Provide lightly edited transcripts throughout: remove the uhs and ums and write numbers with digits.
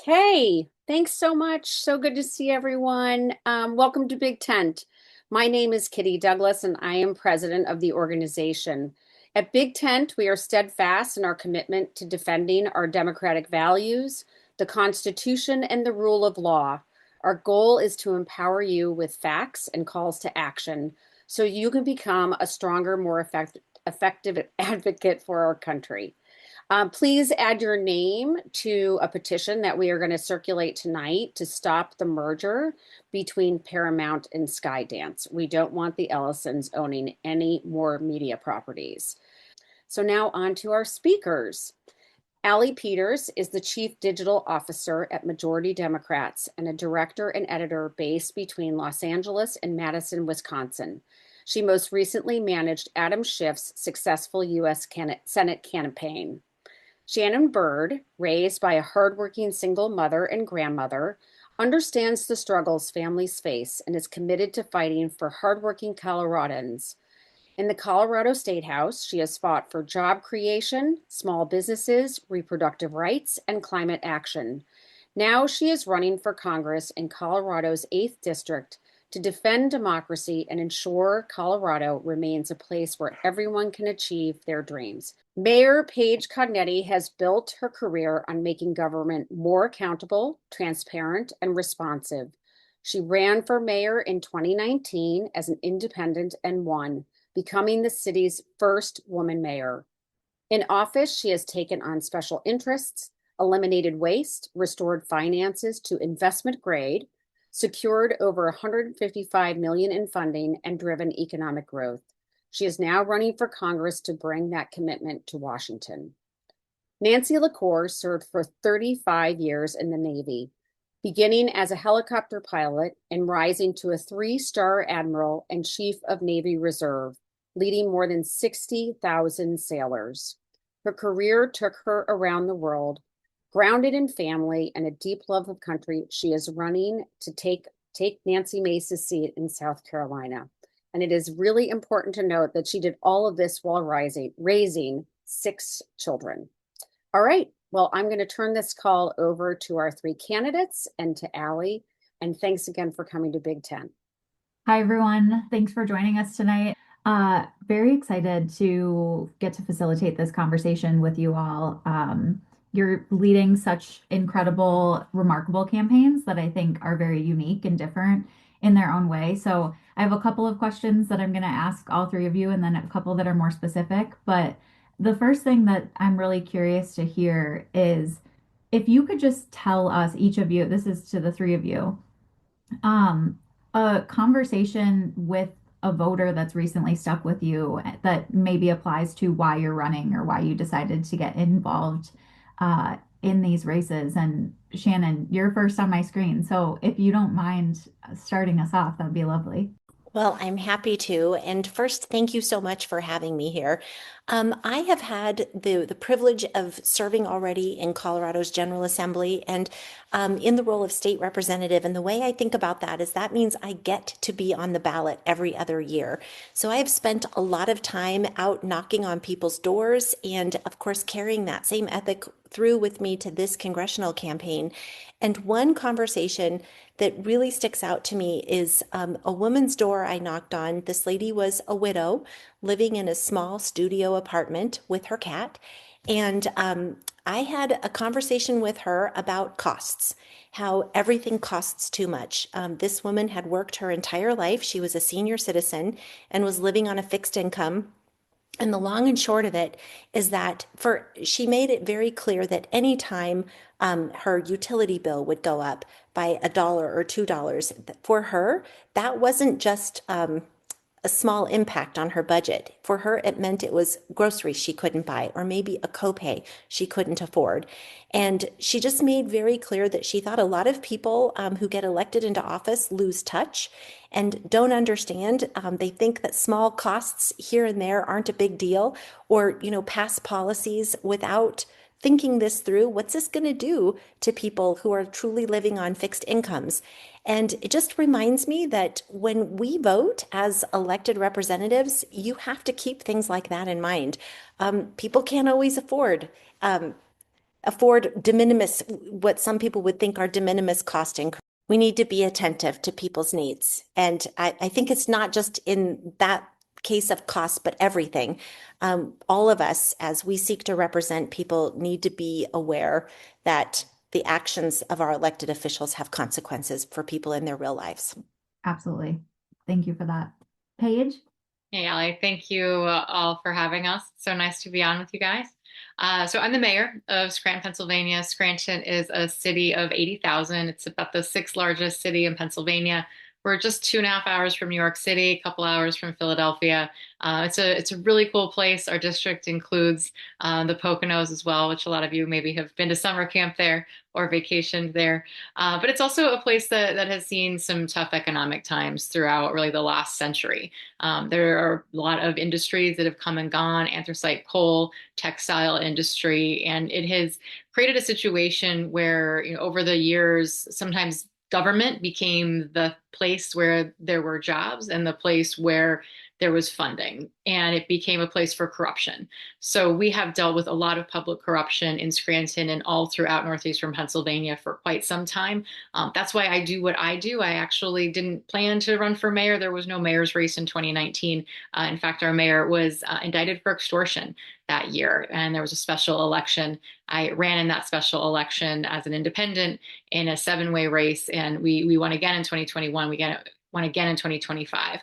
Okay, thanks so much. So good to see everyone. Welcome to Big Tent. My name is Kitty Douglas, and I am president of the organization. At Big Tent, we are steadfast in our commitment to defending our democratic values, the Constitution, and the rule of law. Our goal is to empower you with facts and calls to action so you can become a stronger, more effective advocate for our country. Please add your name to a petition that we are going to circulate tonight to stop the merger between Paramount and Skydance. We don't want the Ellisons owning any more media properties. So now on to our speakers. Allie Peters is the Chief Digital Officer at Majority Democrats and a director and editor based between Los Angeles and Madison, Wisconsin. She most recently managed Adam Schiff's successful U.S. Senate campaign. Shannon Bird, raised by a hardworking single mother and grandmother, understands the struggles families face and is committed to fighting for hardworking Coloradans. In the Colorado State House, she has fought for job creation, small businesses, reproductive rights, and climate action. Now she is running for Congress in Colorado's 8th District to defend democracy and ensure Colorado remains a place where everyone can achieve their dreams. Mayor Paige Cognetti has built her career on making government more accountable, transparent, and responsive. She ran for mayor in 2019 as an independent and won, becoming the city's first woman mayor. In office, she has taken on special interests, eliminated waste, restored finances to investment grade, secured over 155 million in funding, and driven economic growth. She is now running for Congress to bring that commitment to Washington. Nancy Lacore served for 35 years in the Navy, beginning as a helicopter pilot and rising to a 3-star admiral and chief of Navy Reserve, leading more than 60,000 sailors. Her career took her around the world. Grounded in family and a deep love of country, she is running to take Nancy Mace's seat in South Carolina. And it is really important to note that she did all of this while raising 6 children. All right, well, I'm going to turn this call over to our 3 candidates and to Allie. And thanks again for coming to Big Tent. Hi, everyone. Thanks for joining us tonight. Very excited to get to facilitate this conversation with you all. You're leading such incredible, remarkable campaigns that I think are very unique and different in their own way. So I have a couple of questions that I'm going to ask all 3 of you, and then a couple that are more specific. But the first thing that I'm really curious to hear is if you could just tell us, each of you, this is to the 3 of you, um, a conversation with a voter that's recently stuck with you that maybe applies to why you're running or why you decided to get involved in these races. And Shannon, you're first on my screen. So if you don't mind starting us off, that'd be lovely. Well, I'm happy to. And first, thank you so much for having me here. I have had the privilege of serving already in Colorado's General Assembly and in the role of state representative. And the way I think about that is that means I get to be on the ballot every other year. So I have spent a lot of time out knocking on people's doors and, of course, carrying that same ethic through with me to this congressional campaign. And one conversation that really sticks out to me is a woman's door I knocked on. This lady was a widow living in a small studio apartment with her cat. And I had a conversation with her about costs, how everything costs too much. This woman had worked her entire life. She was a senior citizen and was living on a fixed income. And the long and short of it is that she made it very clear that anytime her utility bill would go up by $1 or $2, for her, that wasn't just a small impact on her budget. For her, it meant it was groceries she couldn't buy, or maybe a copay she couldn't afford. And she just made very clear that she thought a lot of people who get elected into office lose touch and don't understand. They think that small costs here and there aren't a big deal, or, pass policies without thinking this through. What's this going to do to people who are truly living on fixed incomes? And it just reminds me that when we vote as elected representatives, you have to keep things like that in mind. People can't always afford afford de minimis, what some people would think are de minimis cost increases. We need to be attentive to people's needs. And I think it's not just in that case of cost, but everything. All of us, as we seek to represent people, need to be aware that the actions of our elected officials have consequences for people in their real lives. Absolutely. Thank you for that. Paige? Hey, Allie, thank you all for having us. It's so nice to be on with you guys. So I'm the mayor of Scranton, Pennsylvania. Scranton is a city of 80,000. It's about the sixth largest city in Pennsylvania. We're just 2.5 hours from New York City, a couple hours from Philadelphia. It's a really cool place. Our district includes the Poconos as well, which a lot of you maybe have been to summer camp there or vacationed there. But it's also a place that has seen some tough economic times throughout really the last century. There are a lot of industries that have come and gone, anthracite coal, textile industry, and it has created a situation where, over the years, sometimes government became the place where there were jobs and the place where there was funding, and it became a place for corruption. So we have dealt with a lot of public corruption in Scranton and all throughout northeastern Pennsylvania for quite some time. That's why I do what I do. I actually didn't plan to run for mayor. There was no mayor's race in 2019. In fact, our mayor was indicted for extortion that year, and there was a special election. I ran in that special election as an independent in a 7-way race, and we won again in 2021. We won again in 2025.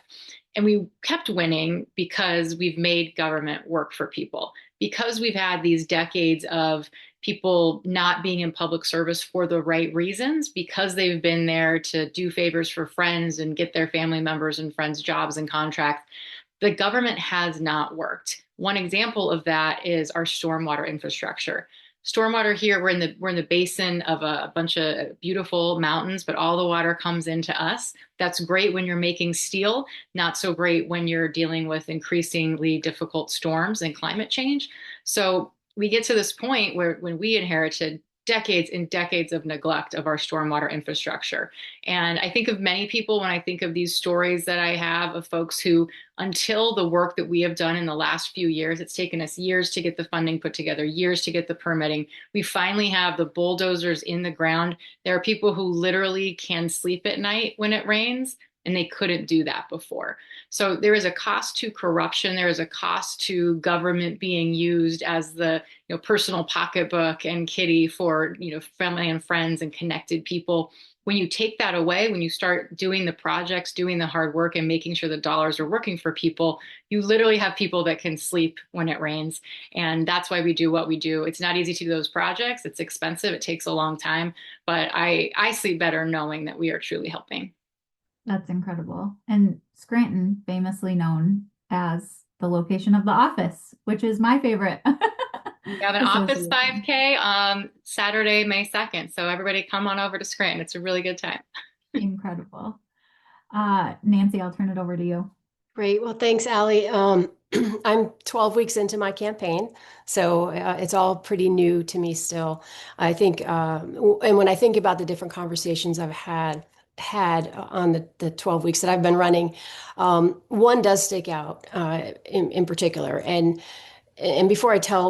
And we kept winning because we've made government work for people, because we've had these decades of people not being in public service for the right reasons, because they've been there to do favors for friends and get their family members and friends jobs and contracts. The government has not worked. One example of that is our stormwater infrastructure. Stormwater here, we're in the basin of a bunch of beautiful mountains, but all the water comes into us. That's great when you're making steel, not so great when you're dealing with increasingly difficult storms and climate change. So we get to this point where when we inherited decades and decades of neglect of our stormwater infrastructure. And I think of many people when I think of these stories that I have of folks who, until the work that we have done in the last few years, it's taken us years to get the funding put together, years to get the permitting. We finally have the bulldozers in the ground. There are people who literally can sleep at night when it rains, and they couldn't do that before. So there is a cost to corruption. There is a cost to government being used as the personal pocketbook and kitty for family and friends and connected people. When you take that away, when you start doing the projects, doing the hard work and making sure the dollars are working for people, you literally have people that can sleep when it rains. And that's why we do what we do. It's not easy to do those projects. It's expensive. It takes a long time. But I sleep better knowing that we are truly helping. That's incredible. And Scranton, famously known as the location of The Office, which is my favorite. We have an Office 5K Saturday, May 2nd. So everybody come on over to Scranton. It's a really good time. Incredible. Nancy, I'll turn it over to you. Great. Well, thanks, Allie. I'm 12 weeks into my campaign, so it's all pretty new to me still. I think, and when I think about the different conversations I've had on the 12 weeks that I've been running, one does stick out in particular. And before I tell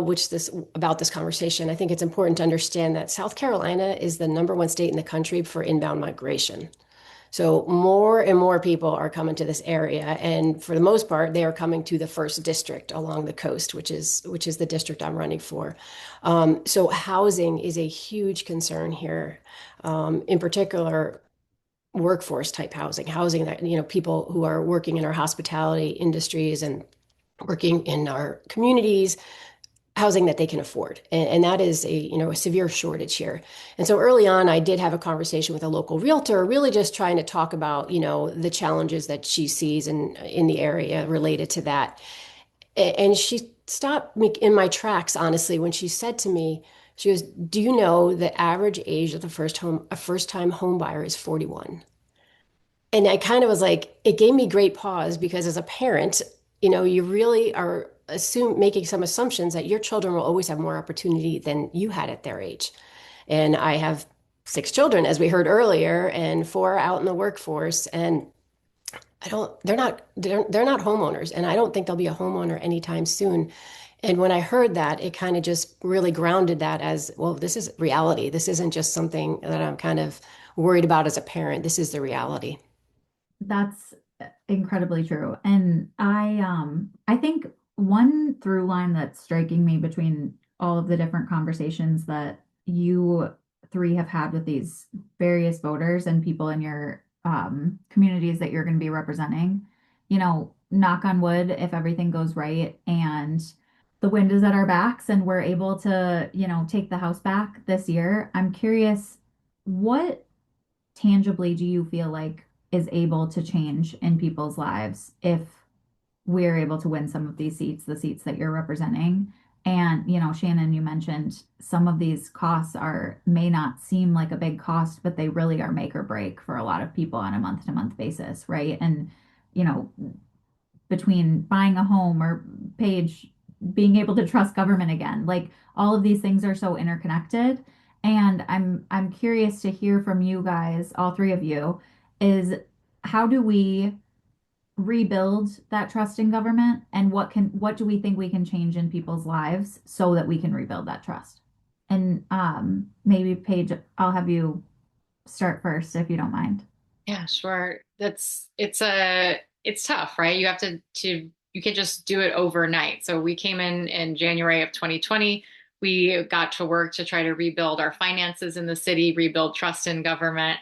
about this conversation, I think it's important to understand that South Carolina is the #1 state in the country for inbound migration. So more and more people are coming to this area, and for the most part, they are coming to the first district along the coast, which is the district I'm running for. So housing is a huge concern here, in particular workforce type housing that people who are working in our hospitality industries and working in our communities, housing that they can afford. And that is a severe shortage here. And so early on, I did have a conversation with a local realtor, really just trying to talk about, the challenges that she sees in the area related to that. And she stopped me in my tracks, honestly, when she said to me, she goes, "Do you know the average age of a first-time home buyer is 41?" And I kind of was like, it gave me great pause because as a parent, you really are making some assumptions that your children will always have more opportunity than you had at their age. And I have 6 children, as we heard earlier, and 4 out in the workforce. And they're not homeowners, and I don't think they'll be a homeowner anytime soon. And when I heard that, it kind of just really grounded that as, well, this is reality. This isn't just something that I'm kind of worried about as a parent. This is the reality. That's incredibly true. And I think one through line that's striking me between all of the different conversations that you three have had with these various voters and people in your communities that you're going to be representing, knock on wood, if everything goes right and the wind is at our backs and we're able to, take the house back this year, I'm curious, what tangibly do you feel like is able to change in people's lives if we're able to win some of these seats, the seats that you're representing? And, Shannon, you mentioned some of these costs may not seem like a big cost, but they really are make or break for a lot of people on a month to month basis, right? And, you know, between buying a home or Paige being able to trust government again. Like all of these things are so interconnected. And I'm curious to hear from you guys, all three of you, is how do we rebuild that trust in government and what do we think we can change in people's lives so that we can rebuild that trust? And maybe Paige, I'll have you start first if you don't mind. Yeah, sure. It's tough, right? You have to you can't just do it overnight. So we came in January of 2020. We got to work to try to rebuild our finances in the city, rebuild trust in government.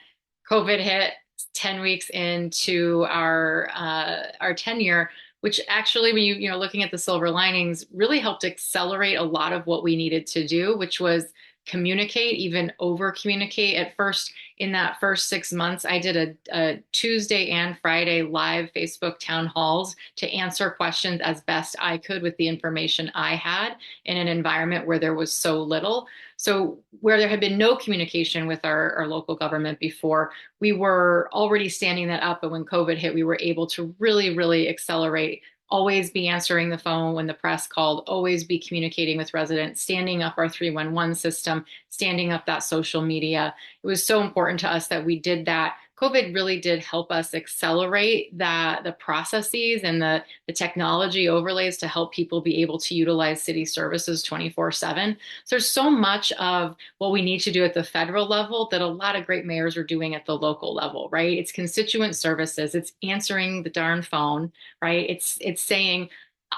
COVID hit 10 weeks into our tenure, which actually, when looking at the silver linings, really helped accelerate a lot of what we needed to do, which was communicate, even over communicate. At first, in that first 6 months, I did a Tuesday and Friday live Facebook town halls to answer questions as best I could with the information I had in an environment where there was so little. So where there had been no communication with our local government before, we were already standing that up. But when COVID hit, we were able to really, really accelerate, always be answering the phone when the press called, always be communicating with residents, standing up our 311 system, standing up that social media. It was so important to us that we did that. COVID really did help us accelerate the processes and the technology overlays to help people be able to utilize city services 24/7. So there's so much of what we need to do at the federal level that a lot of great mayors are doing at the local level, right? It's constituent services, it's answering the darn phone, right? It's saying,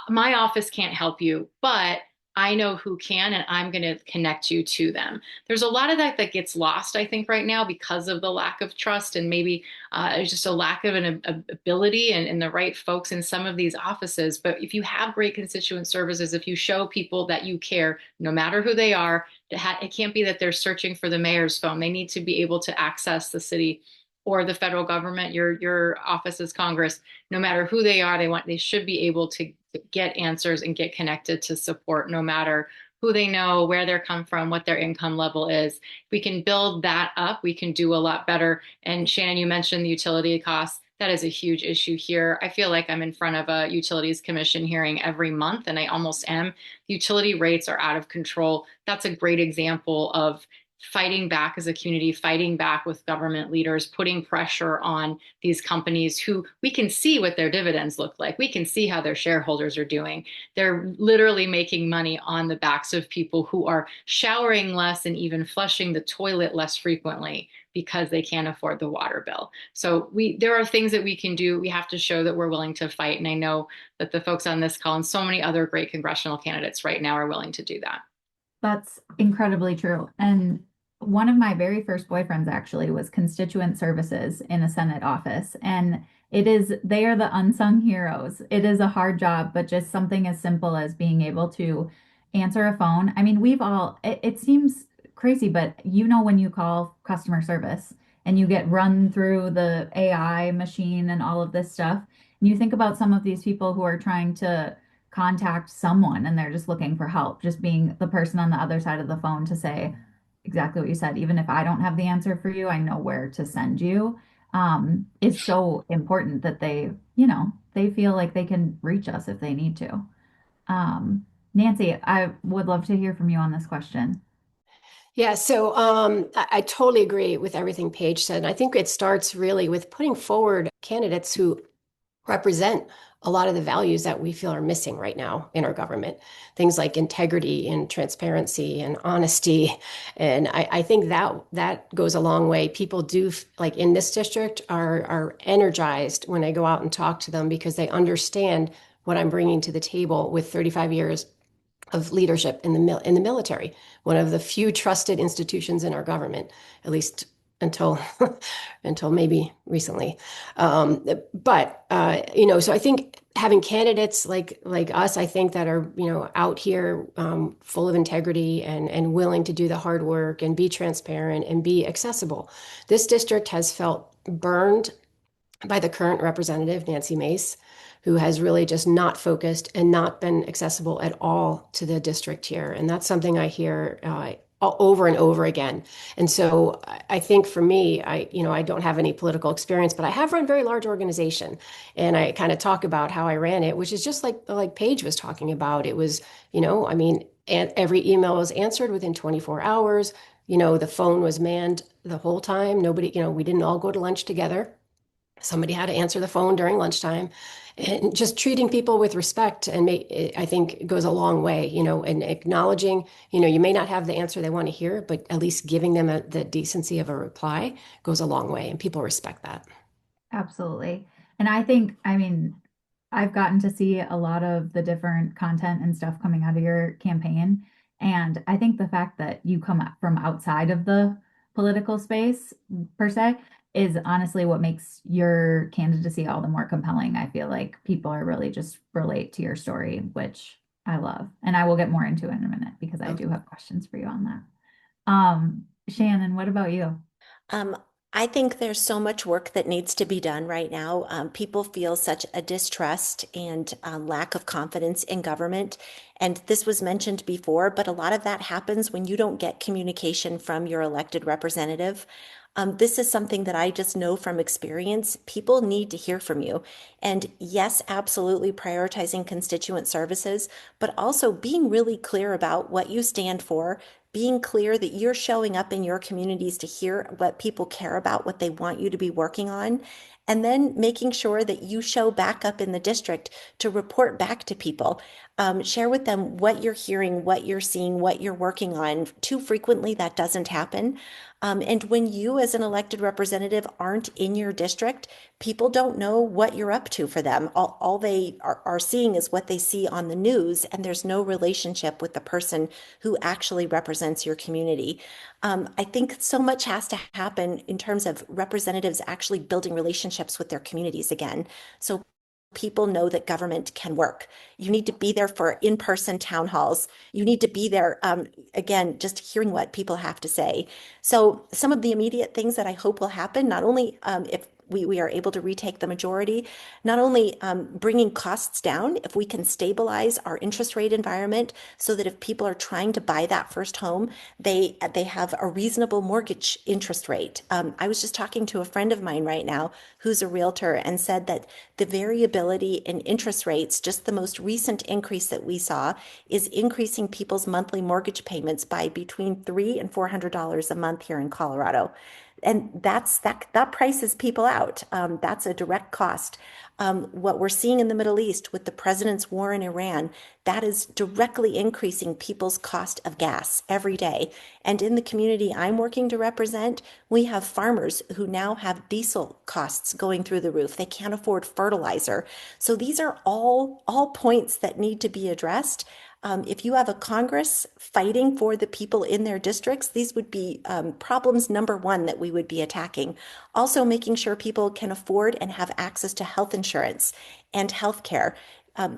my office can't help you, but I know who can, and I'm going to connect you to them. There's a lot of that gets lost, I think, right now because of the lack of trust and maybe there's just a lack of an ability and the right folks in some of these offices. But if you have great constituent services, if you show people that you care, no matter who they are, it can't be that they're searching for the mayor's phone. They need to be able to access the city or the federal government, your office as Congress, no matter who they are, they should be able to get answers and get connected to support, no matter who they know, where they're come from, what their income level is. If we can build that up, we can do a lot better. And Shannon, you mentioned the utility costs. That is a huge issue here. I feel like I'm in front of a utilities commission hearing every month, and I almost am. Utility rates are out of control. That's a great example of fighting back as a community, fighting back with government leaders, putting pressure on these companies who we can see what their dividends look like. We can see how their shareholders are doing. They're literally making money on the backs of people who are showering less and even flushing the toilet less frequently because they can't afford the water bill. So there are things that we can do. We have to show that we're willing to fight. And I know that the folks on this call and so many other great congressional candidates right now are willing to do that. That's incredibly true. And one of my very first boyfriends actually was constituent services in a Senate office. And they are the unsung heroes. It is a hard job, but just something as simple as being able to answer a phone. I mean, it seems crazy, but when you call customer service and you get run through the AI machine and all of this stuff, and you think about some of these people who are trying to contact someone and they're just looking for help, just being the person on the other side of the phone to say, exactly what you said. Even if I don't have the answer for you, I know where to send you. Is so important that they feel like they can reach us if they need to. Nancy, I would love to hear from you on this question. Yeah, so I totally agree with everything Paige said. And I think it starts really with putting forward candidates who represent a lot of the values that we feel are missing right now in our government. Things like integrity and transparency and honesty. And I think that goes a long way. People do, like in this district, are energized when I go out and talk to them because they understand what I'm bringing to the table with 35 years of leadership in the military, one of the few trusted institutions in our government, at least until until maybe recently. So I think having candidates like us, I think that are out here full of integrity and willing to do the hard work and be transparent and be accessible. This district has felt burned by the current representative, Nancy Mace, who has really just not focused and not been accessible at all to the district here. And that's something I hear over and over again. And so I think for me, I don't have any political experience, but I have run very large organization. And I kind of talk about how I ran it, which is just like Paige was talking about. It was, and every email was answered within 24 hours. The phone was manned the whole time. Nobody, we didn't all go to lunch together. Somebody had to answer the phone during lunchtime, and just treating people with respect I think goes a long way, and acknowledging, you may not have the answer they want to hear, but at least giving them the decency of a reply goes a long way, and people respect that. Absolutely. And I mean, I've gotten to see a lot of the different content and stuff coming out of your campaign. And I think the fact that you come from outside of the political space per se is honestly what makes your candidacy all the more compelling. I feel like people are really just relate to your story, which I love. And I will get more into it in a minute because I do have questions for you on that. Shannon, what about you? Um, I think there's so much work that needs to be done right now. People feel such a distrust and lack of confidence in government. And this was mentioned before, but a lot of that happens when you don't get communication from your elected representative. This is something that I just know from experience. People need to hear from you. And yes, absolutely prioritizing constituent services, but also being really clear about what you stand for, being clear that you're showing up in your communities to hear what people care about, what they want you to be working on, and then making sure that you show back up in the district to report back to people. Share with them what you're hearing, what you're seeing, what you're working on. Too frequently, that doesn't happen. And when you, as an elected representative, aren't in your district, people don't know what you're up to for them. All they are seeing is what they see on the news, and there's no relationship with the person who actually represents your community. I think so much has to happen in terms of representatives actually building relationships with their communities again. So people know that government can work. You need to be there for in-person town halls. You need to be there, again, just hearing what people have to say. So some of the immediate things that I hope will happen, not only if we are able to retake the majority, not only bringing costs down, if we can stabilize our interest rate environment so that if people are trying to buy that first home, they have a reasonable mortgage interest rate. I was just talking to a friend of mine right now who's a realtor and said that the variability in interest rates, just the most recent increase that we saw, is increasing people's monthly mortgage payments by between $300 and $400 a month here in Colorado. And that prices people out. That's a direct cost. What we're seeing in the Middle East with the president's war in Iran, that is directly increasing people's cost of gas every day. And in the community I'm working to represent, we have farmers who now have diesel costs going through the roof. They can't afford fertilizer. So these are all points that need to be addressed. If you have a Congress fighting for the people in their districts, these would be problems number one that we would be attacking. Also, making sure people can afford and have access to health insurance and health care.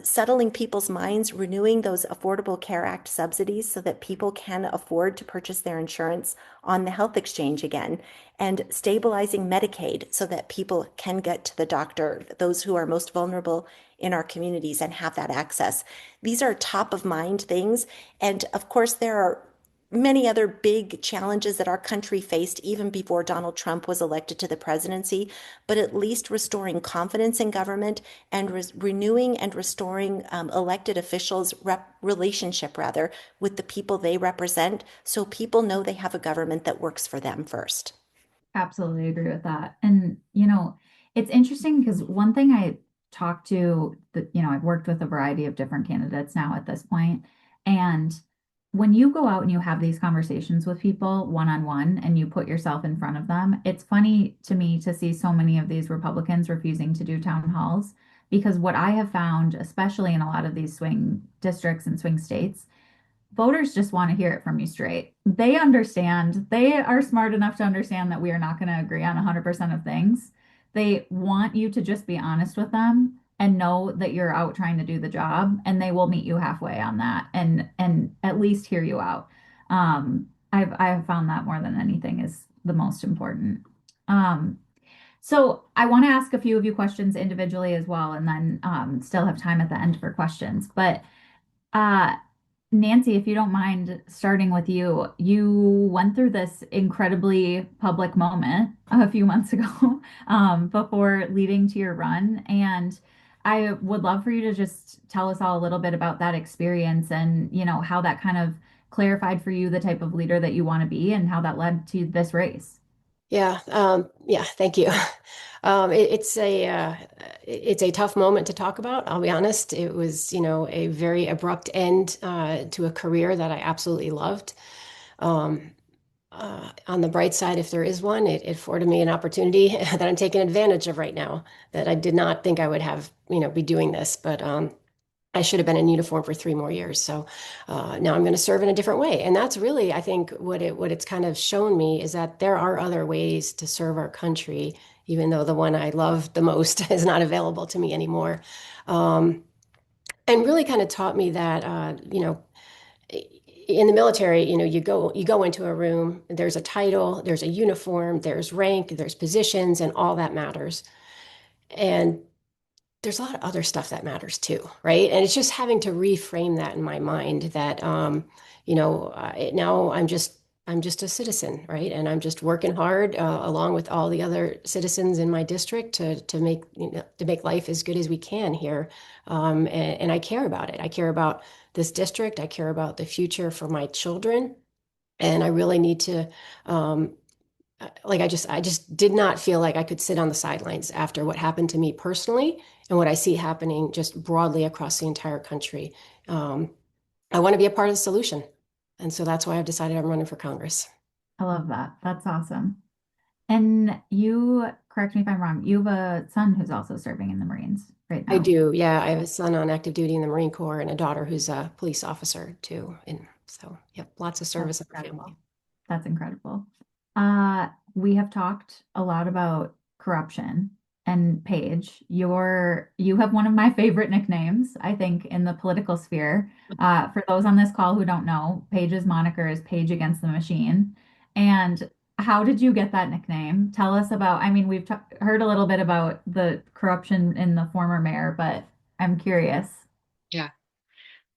Settling people's minds, renewing those Affordable Care Act subsidies so that people can afford to purchase their insurance on the health exchange again, and stabilizing Medicaid so that people can get to the doctor, those who are most vulnerable in our communities, and have that access. These are top of mind things. And of course, there are many other big challenges that our country faced even before Donald Trump was elected to the presidency, but at least restoring confidence in government and renewing and restoring elected officials' relationship rather with the people they represent, so people know they have a government that works for them first. Absolutely agree with that. And, it's interesting because one thing I talked to I've worked with a variety of different candidates now at this point. And when you go out and you have these conversations with people one-on-one and you put yourself in front of them, it's funny to me to see so many of these Republicans refusing to do town halls, because what I have found, especially in a lot of these swing districts and swing states, voters just want to hear it from you straight. They understand. They are smart enough to understand that we are not going to agree on 100% of things. They want you to just be honest with them and know that you're out trying to do the job, and they will meet you halfway on that and at least hear you out. I've found that more than anything is the most important. So I want to ask a few of you questions individually as well, and then still have time at the end for questions. But uh, Nancy, if you don't mind starting with you, you went through this incredibly public moment a few months ago before leading to your run. And I would love for you to just tell us all a little bit about that experience and, how that kind of clarified for you the type of leader that you want to be and how that led to this race. Yeah, thank you. It's a tough moment to talk about. I'll be honest. It was, a very abrupt end to a career that I absolutely loved. Um, on the bright side, if there is one, it afforded me an opportunity that I'm taking advantage of right now that I did not think I would have, be doing this, but I should have been in uniform for 3 more years. So now I'm going to serve in a different way. And that's really, I think, what it's kind of shown me is that there are other ways to serve our country, even though the one I love the most is not available to me anymore. And really kind of taught me that, in the military, you go into a room, there's a title, there's a uniform, there's rank, there's positions, and all that matters. And there's a lot of other stuff that matters too, right? And it's just having to reframe that in my mind that, now I'm just a citizen, right? And I'm just working hard along with all the other citizens in my district to make life as good as we can here. And I care about it. I care about this district. I care about the future for my children. And I really need to, I just did not feel like I could sit on the sidelines after what happened to me personally and what I see happening just broadly across the entire country. Um, I want to be a part of the solution. And so that's why I've decided I'm running for Congress. I love that. That's awesome. And you, correct me if I'm wrong, you have a son who's also serving in the Marines right I now. do. Yeah. I have a son on active duty in the Marine Corps and a daughter who's a police officer too. And so, yep, lots of That's service in our family. incredible. That's incredible. We have talked a lot about corruption. And Paige, you have one of my favorite nicknames, I think, in the political sphere. For those on this call who don't know, Paige's moniker is Paige Against the Machine. And how did you get that nickname? Tell us about, I mean, we've heard a little bit about the corruption in the former mayor, but I'm curious. Yeah.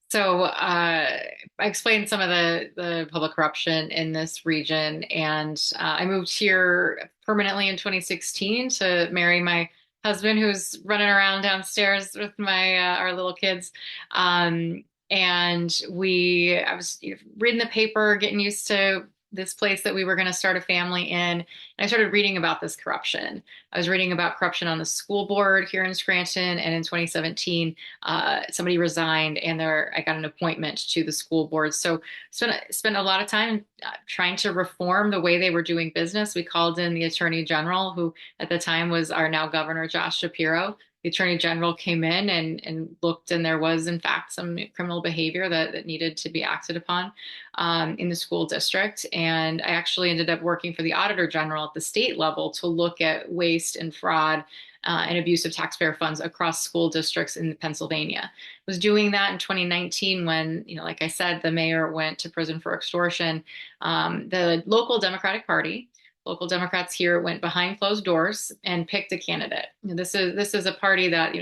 So I explained some of the public corruption in this region, and I moved here permanently in 2016 to marry my husband, who's running around downstairs with my our little kids. And I was reading the paper, getting used to this place that we were going to start a family in, and I started reading about this corruption. I was reading about corruption on the school board here in Scranton, and in 2017 somebody resigned and I got an appointment to the school board. So spent a lot of time trying to reform the way they were doing business. We called in the Attorney General, who at the time was our now Governor Josh Shapiro. The Attorney General came in and looked, and there was in fact some criminal behavior that needed to be acted upon in the school district. And I actually ended up working for the Auditor General at the state level to look at waste and fraud and abuse of taxpayer funds across school districts in Pennsylvania. I was doing that in 2019 when, like I said, the mayor went to prison for extortion. The local Democrats here went behind closed doors and picked a candidate. This is a party that,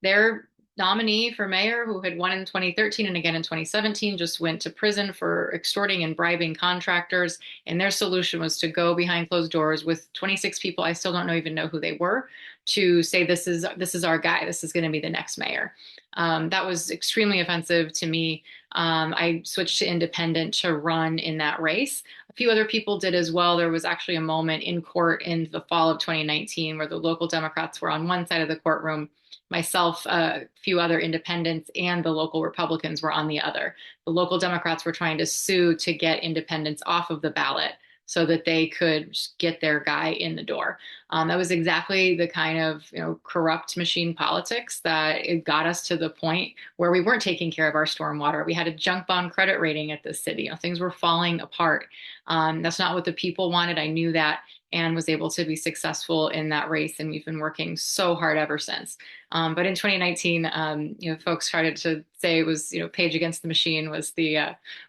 their nominee for mayor, who had won in 2013 and again in 2017, just went to prison for extorting and bribing contractors. And their solution was to go behind closed doors with 26 people, I still don't even know who they were, to say, this is our guy. This is going to be the next mayor. That was extremely offensive to me. I switched to independent to run in that race. A few other people did as well. There was actually a moment in court in the fall of 2019 where the local Democrats were on one side of the courtroom. Myself, a few other independents, and the local Republicans were on the other. The local Democrats were trying to sue to get independents off of the ballot so that they could get their guy in the door. That was exactly the kind of corrupt machine politics that it got us to the point where we weren't taking care of our stormwater. We had a junk bond credit rating at this city. Things were falling apart. That's not what the people wanted. I knew that and was able to be successful in that race. And we've been working so hard ever since. But in 2019, folks started to say it was, Paige Against the Machine was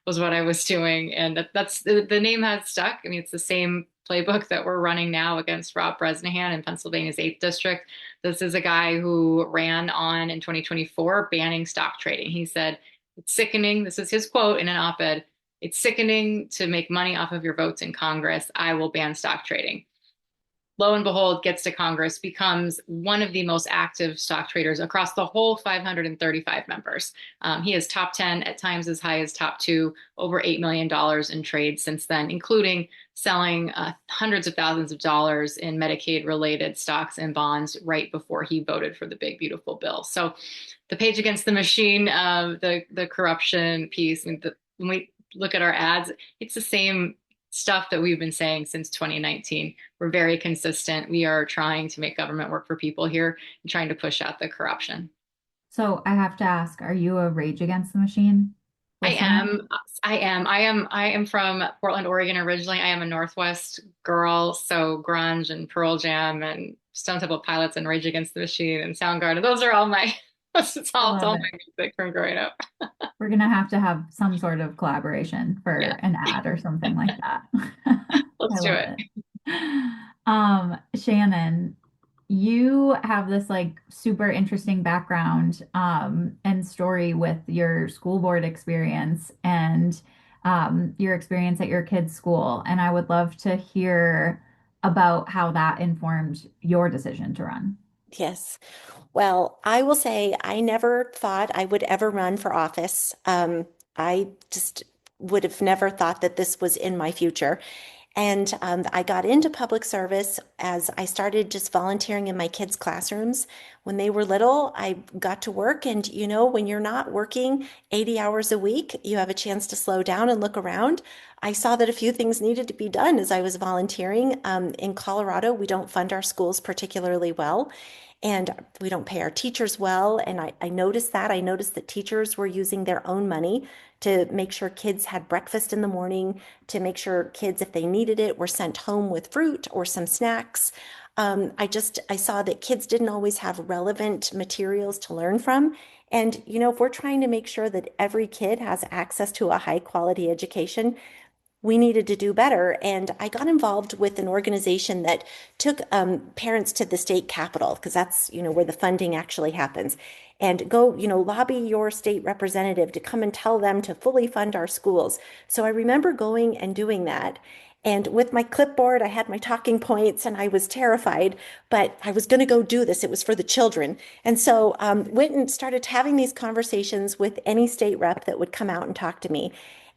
was what I was doing. And that's the name has stuck. I mean, it's the same playbook that we're running now against Rob Bresnahan in Pennsylvania's 8th district. This is a guy who ran on in 2024 banning stock trading. He said, "It's sickening." This is his quote in an op-ed. "It's sickening to make money off of your votes in Congress. I will ban stock trading." Lo and behold, gets to Congress, becomes one of the most active stock traders across the whole 535 members. He is top 10, at times as high as top 2, over $8 million in trades since then, including selling hundreds of thousands of dollars in Medicaid-related stocks and bonds right before he voted for the big, beautiful bill. So the Page Against the Machine, the corruption piece, when we look at our ads, it's the same stuff that we've been saying since 2019. We're very consistent. We are trying to make government work for people here and trying to push out the corruption. So I have to ask, are you a Rage Against the Machine listener? I am from Portland, Oregon originally. I am a Northwest girl, so grunge and Pearl Jam and Stone Temple Pilots and Rage Against the Machine and Soundgarden. Those are all my it's all my music from growing up. We're gonna have to have some sort of collaboration for an ad or something like that. Let's do it. Shannon, you have this super interesting background and story with your school board experience and your experience at your kids' school. And I would love to hear about how that informed your decision to run. Yes. Well, I will say I never thought I would ever run for office. I just would have never thought that this was in my future. And I got into public service as I started just volunteering in my kids' classrooms. When they were little, I got to work. And, when you're not working 80 hours a week, you have a chance to slow down and look around. I saw that a few things needed to be done as I was volunteering. In Colorado, we don't fund our schools particularly well. And we don't pay our teachers well. And I noticed that. I noticed that teachers were using their own money to make sure kids had breakfast in the morning, to make sure kids, if they needed it, were sent home with fruit or some snacks. I saw that kids didn't always have relevant materials to learn from. And, if we're trying to make sure that every kid has access to a high quality education, we needed to do better. And I got involved with an organization that took parents to the state capitol, because that's, where the funding actually happens, and go, lobby your state representative to come and tell them to fully fund our schools. So I remember going and doing that. And with my clipboard, I had my talking points and I was terrified, but I was going to go do this. It was for the children. And so went and started having these conversations with any state rep that would come out and talk to me.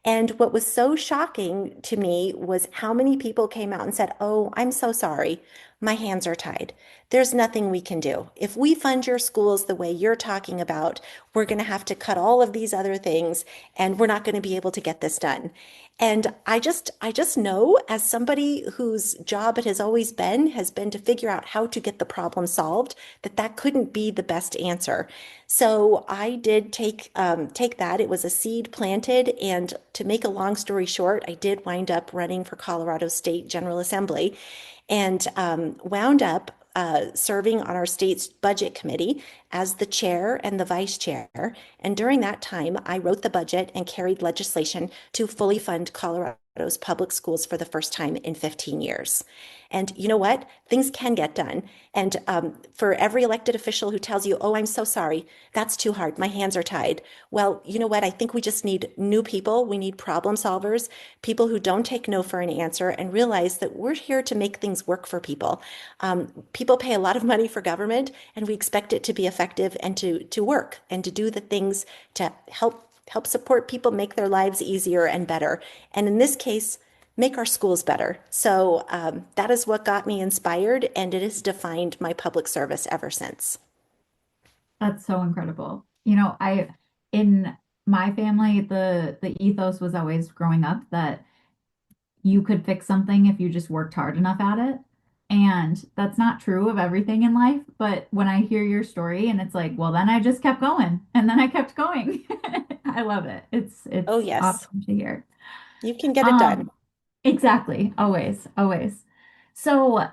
And what was so shocking to me was how many people came out and said, "Oh, I'm so sorry. My hands are tied. There's nothing we can do. If we fund your schools the way you're talking about, we're going to have to cut all of these other things and we're not going to be able to get this done." And I just know, as somebody whose job it has always been to figure out how to get the problem solved, that couldn't be the best answer. So I did take that. It was a seed planted, and to make a long story short, I did wind up running for Colorado State General Assembly, and wound up serving on our state's budget committee as the chair and the vice chair. And during that time, I wrote the budget and carried legislation to fully fund Colorado's public schools for the first time in 15 years. And you know what? Things can get done. And for every elected official who tells you, "Oh, I'm so sorry, that's too hard, my hands are tied." Well, you know what? I think we just need new people. We need problem solvers, people who don't take no for an answer and realize that we're here to make things work for people. People pay a lot of money for government, and we expect it to be effective and to work and to do the things to help help support people make their lives easier and better. And in this case, make our schools better. So that is what got me inspired, and it has defined my public service ever since. That's so incredible. You know, in my family, the ethos was always growing up that you could fix something if you just worked hard enough at it. And that's not true of everything in life. But when I hear your story and it's like, well, then I just kept going and then I kept going. I love it. It's Oh, yes, awesome to hear. you can get it done. Um, exactly. Always, always. So,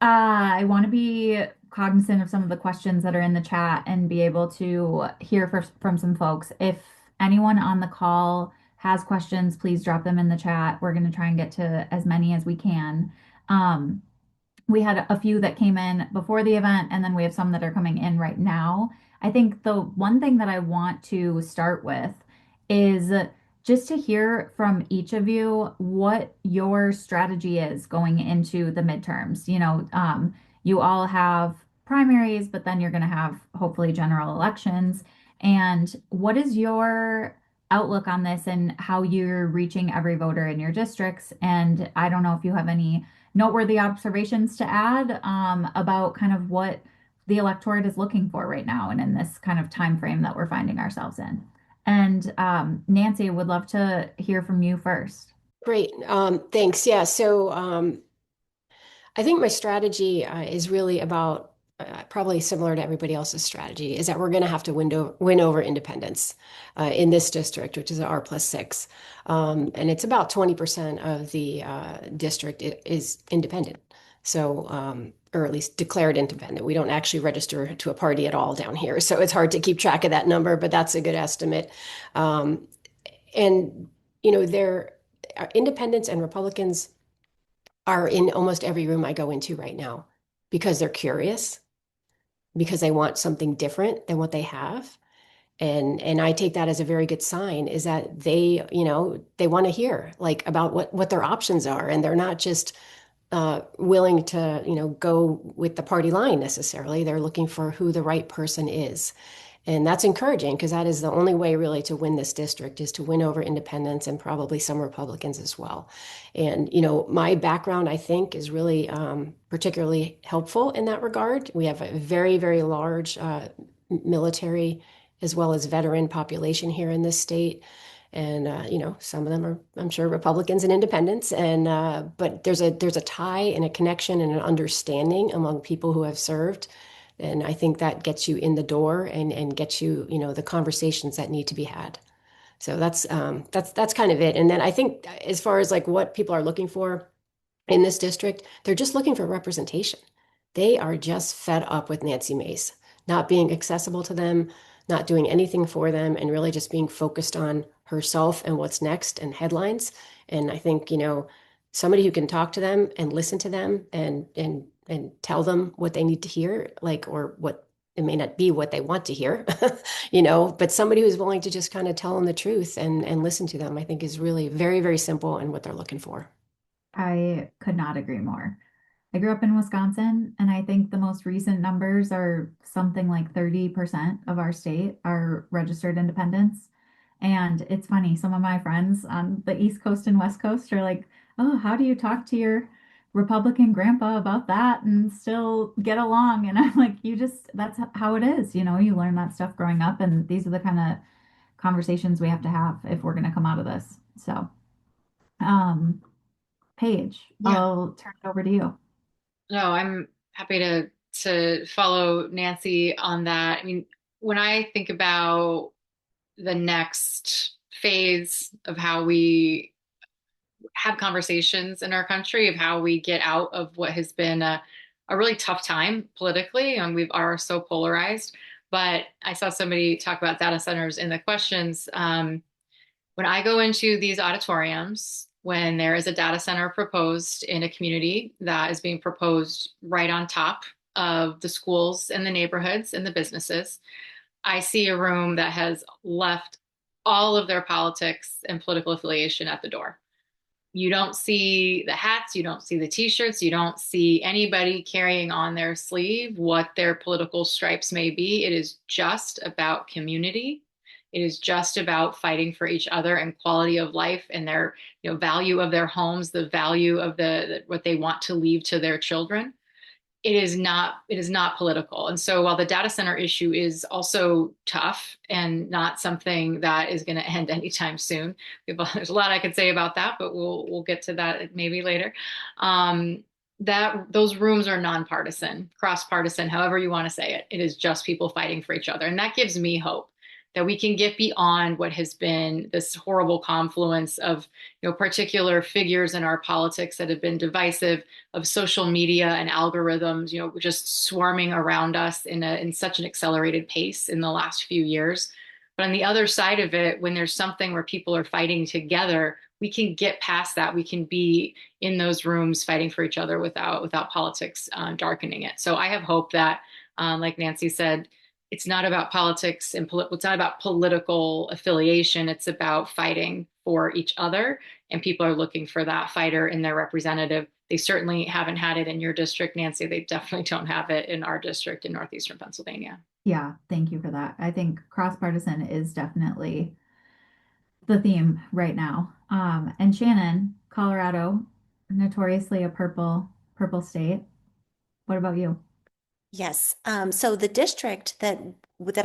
I want to be cognizant of some of the questions that are in the chat and be able to hear from some folks. If anyone on the call has questions, please drop them in the chat. We're going to try and get to as many as we can. Um, we had a few that came in before the event, and then we have some that are coming in right now. I think the one thing that I want to start with is just to hear from each of you what your strategy is going into the midterms. You all have primaries, but then you're going to have hopefully general elections. And what is your outlook on this and how you're reaching every voter in your districts? And I don't know if you have any noteworthy observations to add about kind of what the electorate is looking for right now and in this kind of time frame that we're finding ourselves in. And Nancy, would love to hear from you first. Great. Thanks. Yeah. So I think my strategy is really about probably similar to everybody else's strategy, is that we're going to have to win over independents in this district, which is R plus six. And it's about 20% of the district is independent. So, or at least declared independent. We don't actually register to a party at all down here. So it's hard to keep track of that number, but that's a good estimate. Um, and, there are independents and Republicans are in almost every room I go into right now because they're curious, because they want something different than what they have. And I take that as a very good sign, is that they want to hear like about what their options are, and they're not just willing to, go with the party line necessarily. They're looking for who the right person is. And that's encouraging, because that is the only way really to win this district, is to win over independents and probably some Republicans as well. And, my background, I think, is really particularly helpful in that regard. We have a very, very large military as well as veteran population here in this state. And some of them are, I'm sure, Republicans and independents. And but there's a tie and a connection and an understanding among people who have served. And I think that gets you in the door and gets you, the conversations that need to be had. So that's kind of it. And then I think as far as like what people are looking for in this district, they're just looking for representation. They are just fed up with Nancy Mace not being accessible to them, not doing anything for them, and really just being focused on herself and what's next and headlines. And I think, somebody who can talk to them and listen to them and tell them what they need to hear, like, or what it may not be what they want to hear, but somebody who's willing to just kind of tell them the truth and listen to them, I think is really very, very simple and what they're looking for. I could not agree more. I grew up in Wisconsin, and I think the most recent numbers are something like 30% of our state are registered independents. And it's funny, some of my friends on the East Coast and West Coast are like, oh, how do you talk to your Republican grandpa about that and still get along? And I'm like, that's how it is. You learn that stuff growing up, and these are the kind of conversations we have to have if we're going to come out of this. So, um, Paige, Yeah. I'll turn it over to you. No, I'm happy to follow Nancy on that. I mean, when I think about the next phase of how we have conversations in our country, of how we get out of what has been a really tough time politically, and we are so polarized. But I saw somebody talk about data centers in the questions. When I go into these auditoriums, when there is a data center proposed in a community that is being proposed right on top of the schools and the neighborhoods and the businesses, I see a room that has left all of their politics and political affiliation at the door. You don't see the hats, you don't see the t-shirts, you don't see anybody carrying on their sleeve what their political stripes may be. It is just about community. It is just about fighting for each other and quality of life and their, value of their homes, the value of what they want to leave to their children. It is not political. And so while the data center issue is also tough and not something that is going to end anytime soon, there's a lot I could say about that, but we'll get to that maybe later. That those rooms are nonpartisan, cross-partisan, however you want to say it. It is just people fighting for each other. And that gives me hope that we can get beyond what has been this horrible confluence of, particular figures in our politics that have been divisive, of social media and algorithms, just swarming around us in such an accelerated pace in the last few years. But on the other side of it, when there's something where people are fighting together, we can get past that. We can be in those rooms fighting for each other without politics darkening it. So I have hope that, like Nancy said, it's not about politics and it's not about political affiliation. It's about fighting for each other, and people are looking for that fighter in their representative. They certainly haven't had it in your district, Nancy. They definitely don't have it in our district in northeastern Pennsylvania. Yeah, thank you for that. I think cross-partisan is definitely the theme right now. And Shannon, Colorado, notoriously a purple state. What about you? Yes. So the district that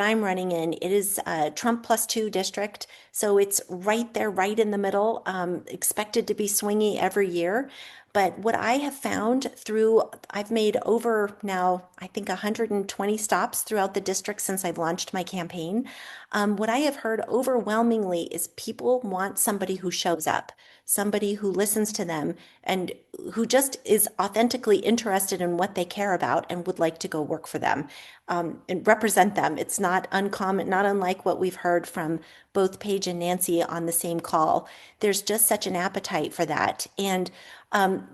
I'm running in, it is a Trump +2 district. So it's right there, right in the middle, expected to be swingy every year. But what I have found I've made over now, I think 120 stops throughout the district since I've launched my campaign. What I have heard overwhelmingly is people want somebody who shows up, somebody who listens to them and who just is authentically interested in what they care about and would like to go work for them, and represent them. It's not uncommon, not unlike what we've heard from both Paige and Nancy on the same call. There's just such an appetite for that. And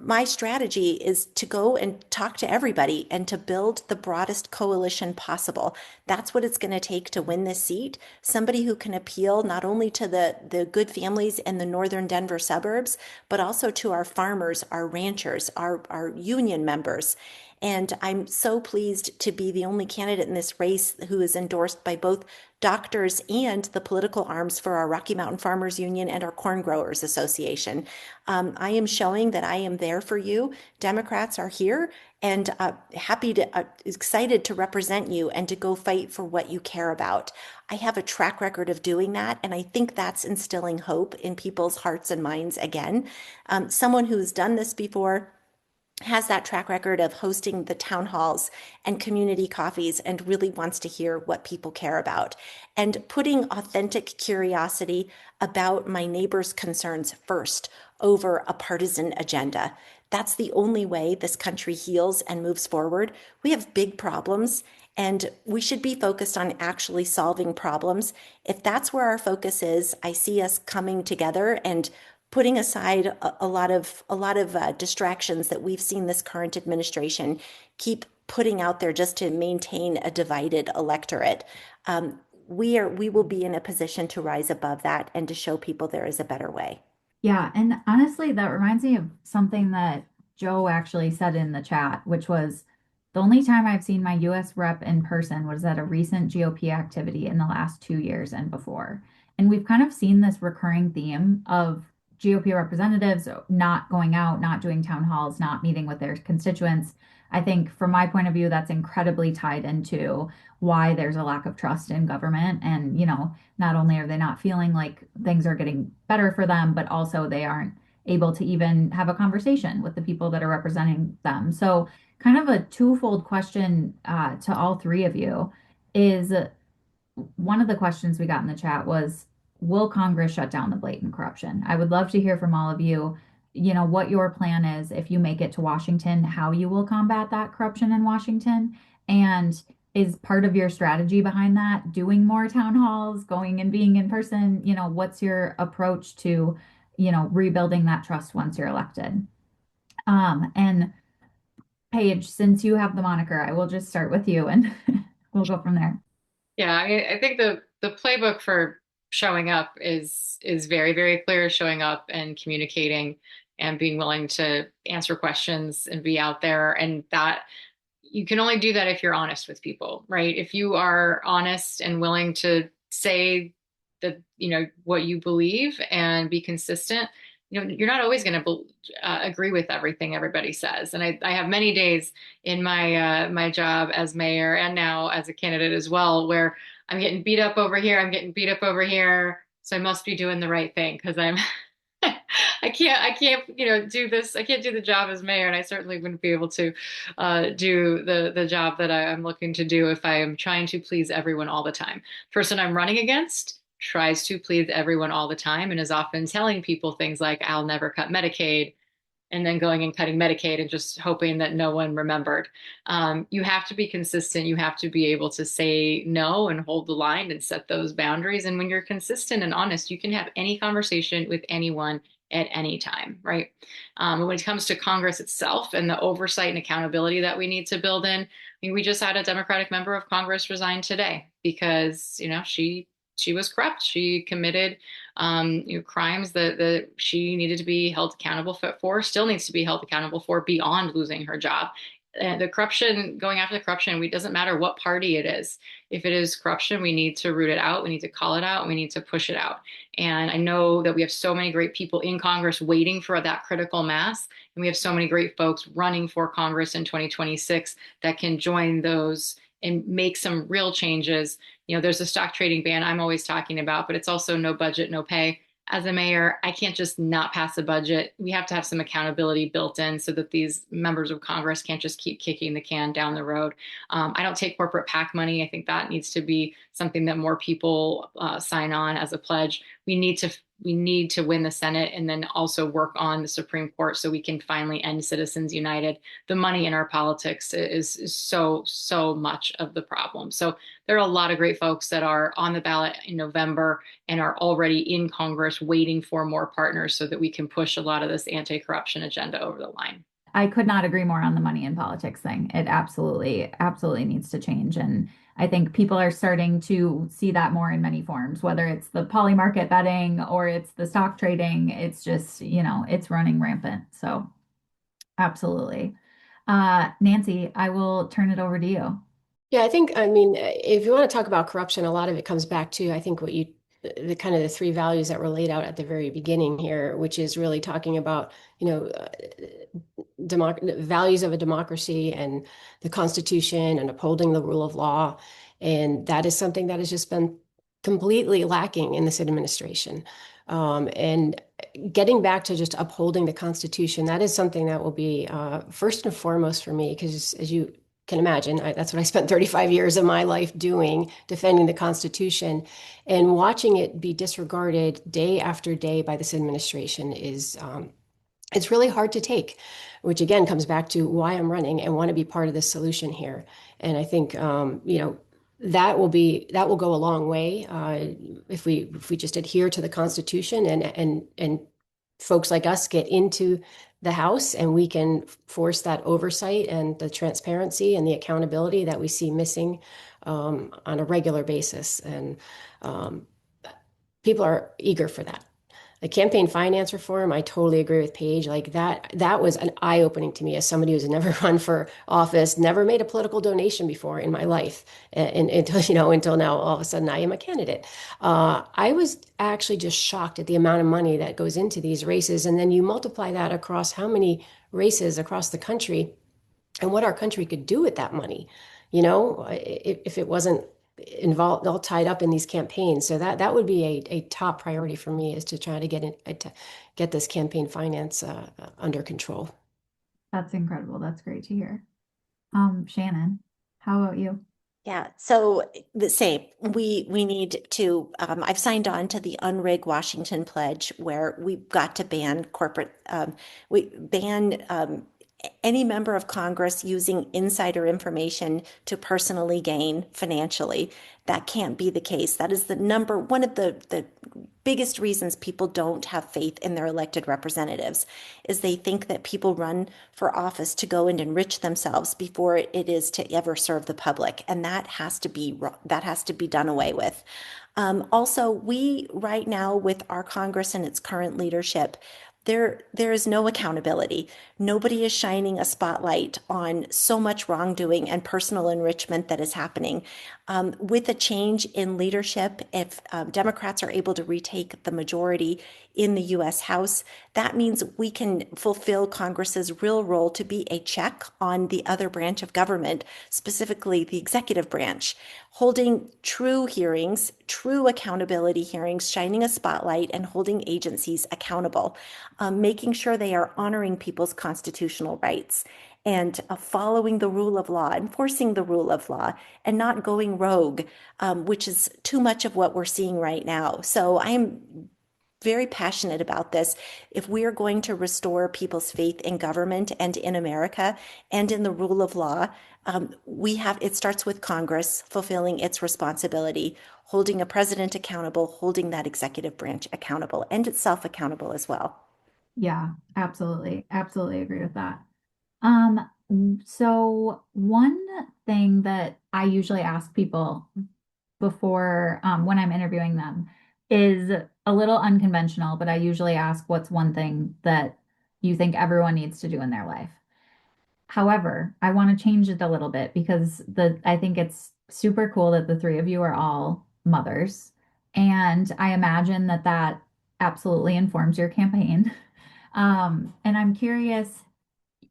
my strategy is to go and talk to everybody and to build the broadest coalition possible. That's what it's going to take to win this seat. Somebody who can appeal not only to the good families in the northern Denver suburbs, but also to our farmers, our ranchers, our union members. And I'm so pleased to be the only candidate in this race who is endorsed by both doctors and the political arms for our Rocky Mountain Farmers Union and our Corn Growers Association. I am showing that I am there for you. Democrats are here and excited to represent you and to go fight for what you care about. I have a track record of doing that, and I think that's instilling hope in people's hearts and minds again. Someone who's done this before, has that track record of hosting the town halls and community coffees and really wants to hear what people care about, and putting authentic curiosity about my neighbors' concerns first over a partisan agenda. That's the only way this country heals and moves forward. We have big problems, and we should be focused on actually solving problems. If that's where our focus is, I see us coming together and putting aside a lot of distractions that we've seen this current administration keep putting out there just to maintain a divided electorate. We will be in a position to rise above that and to show people there is a better way. Yeah, and honestly, that reminds me of something that Joe actually said in the chat, which was the only time I've seen my US rep in person was at a recent GOP activity in the last 2 years and before. And we've kind of seen this recurring theme of GOP representatives not going out, not doing town halls, not meeting with their constituents. I think from my point of view, that's incredibly tied into why there's a lack of trust in government. And, not only are they not feeling like things are getting better for them, but also they aren't able to even have a conversation with the people that are representing them. So kind of a twofold question to all three of you is, one of the questions we got in the chat was, will Congress shut down the blatant corruption? I would love to hear from all of you, what your plan is if you make it to Washington, how you will combat that corruption in Washington. And is part of your strategy behind that doing more town halls, going and being in person? What's your approach to, rebuilding that trust once you're elected? And Paige, since you have the moniker, I will just start with you and we'll go from there. Yeah, I think the playbook for showing up is very, very clear. Showing up and communicating and being willing to answer questions and be out there. And that you can only do that if you're honest with people, right? If you are honest and willing to say that, what you believe and be consistent. You're not always going to agree with everything everybody says. And I have many days in my job as mayor and now as a candidate as well, where I'm getting beat up over here. I'm getting beat up over here. So I must be doing the right thing because I can't, do this. I can't do the job as mayor, and I certainly wouldn't be able to do the job that I'm looking to do if I am trying to please everyone all the time. The person I'm running against tries to please everyone all the time and is often telling people things like, I'll never cut Medicaid, and then going and cutting Medicaid and just hoping that no one remembered. You have to be consistent. You have to be able to say no and hold the line and set those boundaries. And when you're consistent and honest, you can have any conversation with anyone at any time, right? When it comes to Congress itself and the oversight and accountability that we need to build in, I mean, we just had a Democratic member of Congress resign today because, she was corrupt. She committed crimes that she needed to be held accountable for, still needs to be held accountable for beyond losing her job. The corruption, going after the corruption, it doesn't matter what party it is. If it is corruption, we need to root it out. We need to call it out. And we need to push it out. And I know that we have so many great people in Congress waiting for that critical mass. And we have so many great folks running for Congress in 2026 that can join those and make some real changes. There's a stock trading ban I'm always talking about, but it's also no budget, no pay. As a mayor, I can't just not pass a budget. We have to have some accountability built in so that these members of Congress can't just keep kicking the can down the road. I don't take corporate PAC money. I think that needs to be something that more people sign on as a pledge. We need to win the Senate and then also work on the Supreme Court so we can finally end Citizens United. The money in our politics is so much of the problem. So there are a lot of great folks that are on the ballot in November and are already in Congress waiting for more partners so that we can push a lot of this anti-corruption agenda over the line. I could not agree more on the money in politics thing. It absolutely needs to change. And I think people are starting to see that more in many forms, whether it's the poly market betting or it's the stock trading. It's just, it's running rampant. So absolutely. Nancy, I will turn it over to you. Yeah, I mean, if you want to talk about corruption, a lot of it comes back to, I think, the kind of the three values that were laid out at the very beginning here, which is really talking about, values of a democracy and the Constitution and upholding the rule of law. And that is something that has just been completely lacking in this administration. And getting back to just upholding the Constitution, that is something that will be first and foremost for me, because as you can imagine, that's what I spent 35 years of my life doing, defending the Constitution, and watching it be disregarded day after day by this administration is it's really hard to take, which again comes back to why I'm running and want to be part of the solution here. And I think that will go a long way if we just adhere to the Constitution and folks like us get into the House and we can force that oversight and the transparency and the accountability that we see missing on a regular basis. And people are eager for that. The campaign finance reform, I totally agree with Paige. Like that was an eye-opening to me as somebody who's never run for office, never made a political donation before in my life. And until now, all of a sudden I am a candidate. I was actually just shocked at the amount of money that goes into these races. And then you multiply that across how many races across the country and what our country could do with that money, if it wasn't involved, all tied up in these campaigns. So that would be a top priority for me, is to try to get this campaign finance under control. That's incredible. That's great to hear. Shannon, how about you? Yeah, so the same. We need to. I've signed on to the Unrig Washington Pledge, where we've got to ban corporate. We ban any member of Congress using insider information to personally gain financially. That can't be the case. That is one of the biggest reasons people don't have faith in their elected representatives, is they think that people run for office to go and enrich themselves before it is to ever serve the public. And that has to be done away with. Also, we right now, with our Congress and its current leadership, there is no accountability. Nobody is shining a spotlight on so much wrongdoing and personal enrichment that is happening. With a change in leadership, if Democrats are able to retake the majority in the U.S. House, that means we can fulfill Congress's real role to be a check on the other branch of government, specifically the executive branch, holding true hearings, true accountability hearings, shining a spotlight and holding agencies accountable, making sure they are honoring people's constitutional rights and following the rule of law, enforcing the rule of law, and not going rogue, which is too much of what we're seeing right now. So I'm very passionate about this. If we are going to restore people's faith in government and in America and in the rule of law, it starts with Congress fulfilling its responsibility, holding a president accountable, holding that executive branch accountable, and itself accountable as well. Yeah, absolutely. Absolutely agree with that. Um, so one thing that I usually ask people before when I'm interviewing them is a little unconventional, but I usually ask what's one thing that you think everyone needs to do in their life. However, I want to change it a little bit because I think it's super cool that the three of you are all mothers. And I imagine that that absolutely informs your campaign. And I'm curious,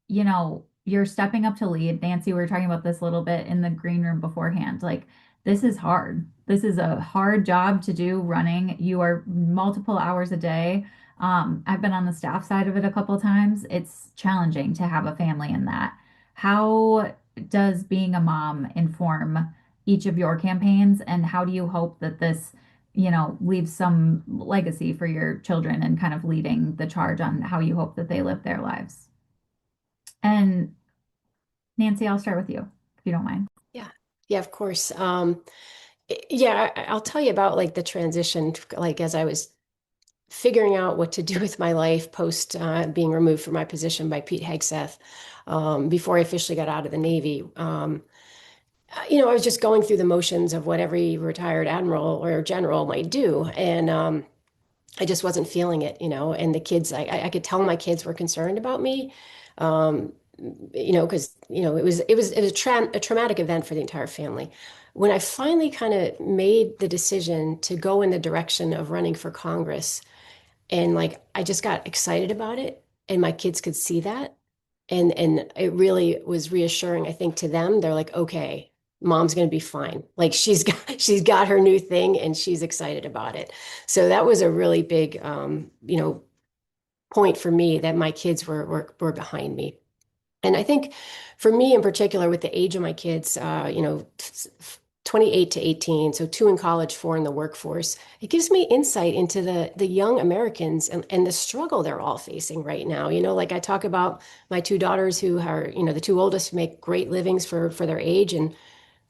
you're stepping up to lead. Nancy, we were talking about this a little bit in the green room beforehand. Like, this is hard. This is a hard job to do running. You are multiple hours a day. I've been on the staff side of it a couple times. It's challenging to have a family in that. How does being a mom inform each of your campaigns, and how do you hope that this, leaves some legacy for your children and kind of leading the charge on how you hope that they live their lives? And Nancy, I'll start with you, if you don't mind. Yeah. Yeah, of course. Yeah, I'll tell you about like the transition, like as I was figuring out what to do with my life post being removed from my position by Pete Hegseth, before I officially got out of the Navy. I was just going through the motions of what every retired admiral or general might do. And I just wasn't feeling it, and the kids, I could tell my kids were concerned about me. Um, because it was a traumatic event for the entire family. When I finally kind of made the decision to go in the direction of running for Congress, and like I just got excited about it, and my kids could see that, and it really was reassuring, I think, to them. They're like, okay, mom's going to be fine. Like she's got her new thing, and she's excited about it. So that was a really big, point for me that my kids were behind me. And I think for me in particular, with the age of my kids, 28 to 18, so two in college, four in the workforce, it gives me insight into the young Americans and the struggle they're all facing right now. Like I talk about my two daughters who are, the two oldest make great livings for their age, and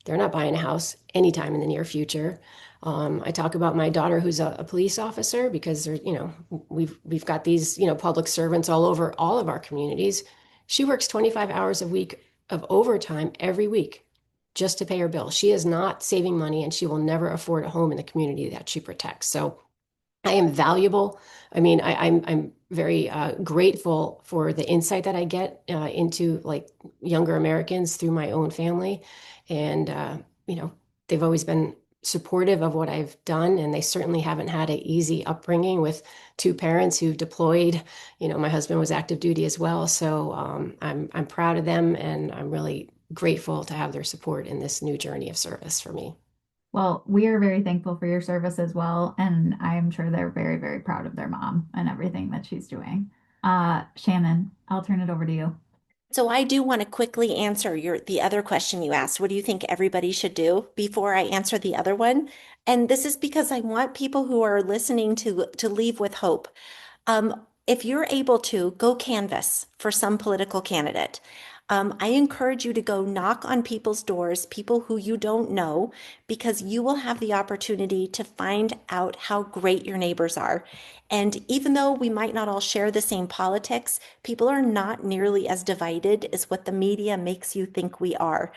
they're not buying a house anytime in the near future. I talk about my daughter who's a police officer because we've got these, public servants all over all of our communities. She works 25 hours a week of overtime every week just to pay her bills. She is not saving money, and she will never afford a home in the community that she protects. So I am valuable. I mean, I'm very grateful for the insight that I get into like younger Americans through my own family, and they've always been supportive of what I've done, and they certainly haven't had an easy upbringing with two parents who deployed. My husband was active duty as well, so I'm proud of them, and I'm really grateful to have their support in this new journey of service for me. Well, we are very thankful for your service as well, and I'm sure they're very, very proud of their mom and everything that she's doing. Shannon, I'll turn it over to you. So I do want to quickly answer the other question you asked. What do you think everybody should do before I answer the other one? And this is because I want people who are listening to leave with hope. If you're able to, go canvass for some political candidate. I encourage you to go knock on people's doors, people who you don't know, because you will have the opportunity to find out how great your neighbors are. And even though we might not all share the same politics, people are not nearly as divided as what the media makes you think we are.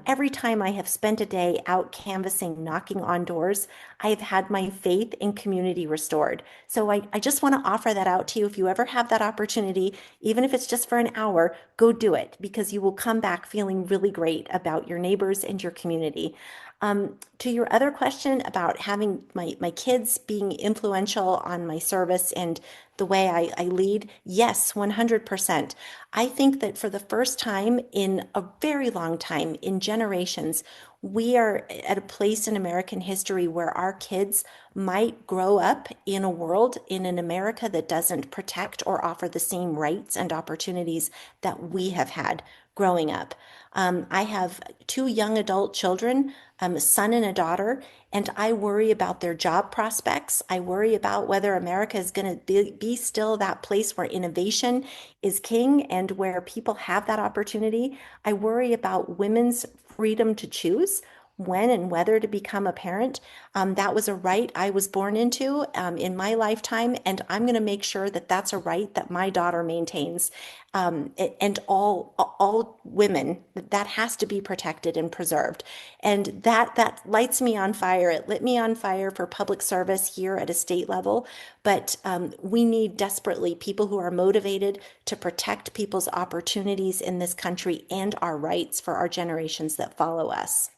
Every time I have spent a day out canvassing, knocking on doors, I have had my faith in community restored. So I just want to offer that out to you. If you ever have that opportunity, even if it's just for an hour, go do it because you will come back feeling really great about your neighbors and your community. To your other question about having my kids being influential on my service and the way I lead, yes, 100%. I think that for the first time in a very long time, in generations, we are at a place in American history where our kids might grow up in a world, in an America that doesn't protect or offer the same rights and opportunities that we have had growing up. I have two young adult children, a son and a daughter, and I worry about their job prospects. I worry about whether America is going to be still that place where innovation is king and where people have that opportunity. I worry about women's freedom to choose when and whether to become a parent. That was a right I was born into in my lifetime, and I'm going to make sure that that's a right that my daughter maintains. And all women, that has to be protected and preserved. And that lights me on fire. It lit me on fire for public service here at a state level. But we need desperately people who are motivated to protect people's opportunities in this country and our rights for our generations that follow us.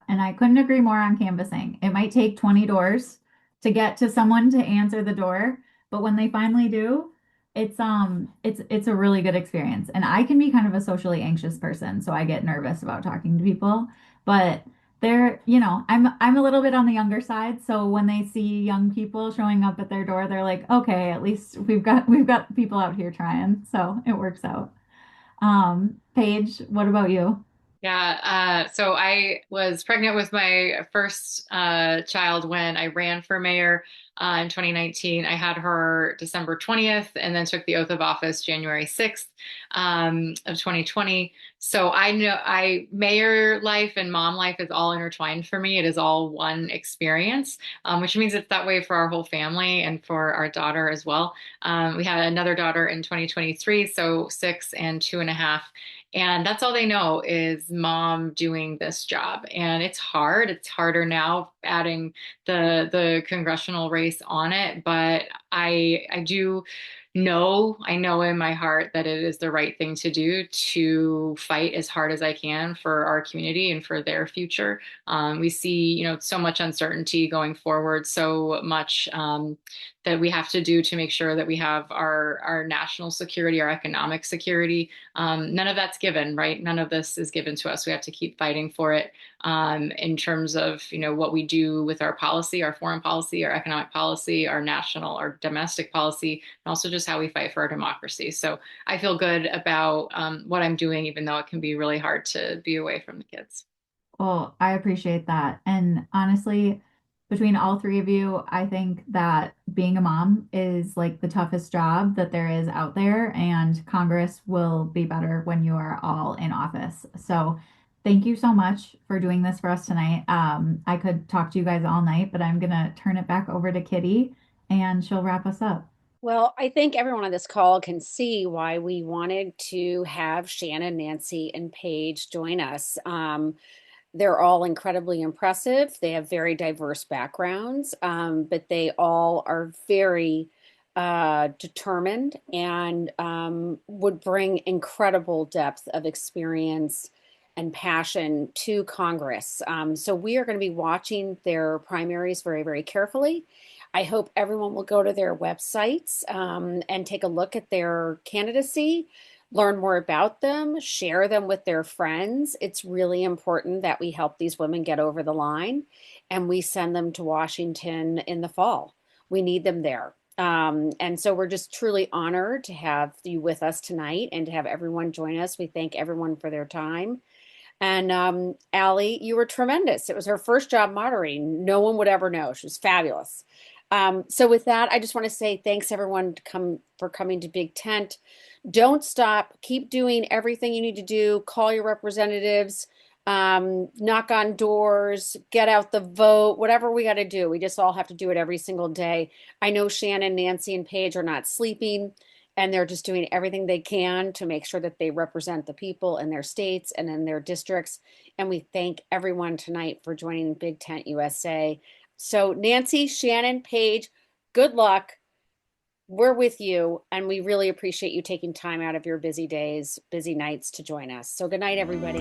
And I couldn't agree more on canvassing. It might take 20 doors to get to someone to answer the door, but when they finally do, it's a really good experience. And I can be kind of a socially anxious person, so I get nervous about talking to people, but I'm a little bit on the younger side, so when they see young people showing up at their door, they're like, "Okay, at least we've got people out here trying." So it works out. Paige, what about you? Yeah, so I was pregnant with my first child when I ran for mayor in 2019. I had her December 20th and then took the oath of office January 6th of 2020. So I know mayor life and mom life is all intertwined for me. It is all one experience, which means it's that way for our whole family and for our daughter as well. We had another daughter in 2023, so 6 and 2.5. And that's all they know is mom doing this job. And it's hard. It's harder now adding the congressional race on it. But I do know, I know in my heart that it is the right thing to do to fight as hard as I can for our community and for their future. We see, so much uncertainty going forward, so much that we have to do to make sure that we have our national security, our economic security. None of that's given, right? None of this is given to us. We have to keep fighting for it in terms of, what we do with our policy, our foreign policy, our economic policy, our national, our domestic policy, and also just how we fight for our democracy. So I feel good about what I'm doing, even though it can be really hard to be away from the kids. Well, I appreciate that. And honestly, between all three of you, I think that being a mom is like the toughest job that there is out there, and Congress will be better when you are all in office. So thank you so much for doing this for us tonight. I could talk to you guys all night, but I'm gonna turn it back over to Kitty and she'll wrap us up. Well, I think everyone on this call can see why we wanted to have Shannon, Nancy, and Paige join us. They're all incredibly impressive. They have very diverse backgrounds, but they all are very determined and would bring incredible depth of experience and passion to Congress. So we are going to be watching their primaries very, very carefully. I hope everyone will go to their websites and take a look at their candidacy, learn more about them, share them with their friends. It's really important that we help these women get over the line and we send them to Washington in the fall. We need them there. And so we're just truly honored to have you with us tonight and to have everyone join us. We thank everyone for their time. And Allie, you were tremendous. It was her first job moderating. No one would ever know. She was fabulous. So with that, I just want to say thanks everyone for coming to Big Tent. Don't stop. Keep doing everything you need to do. Call your representatives, knock on doors, get out the vote, whatever we got to do. We just all have to do it every single day. I know Shannon, Nancy, and Paige are not sleeping. and they're just doing everything they can to make sure that they represent the people in their states and in their districts. And we thank everyone tonight for joining Big Tent USA. So Nancy, Shannon, Paige, good luck. We're with you, and we really appreciate you taking time out of your busy days, busy nights to join us. So good night, everybody.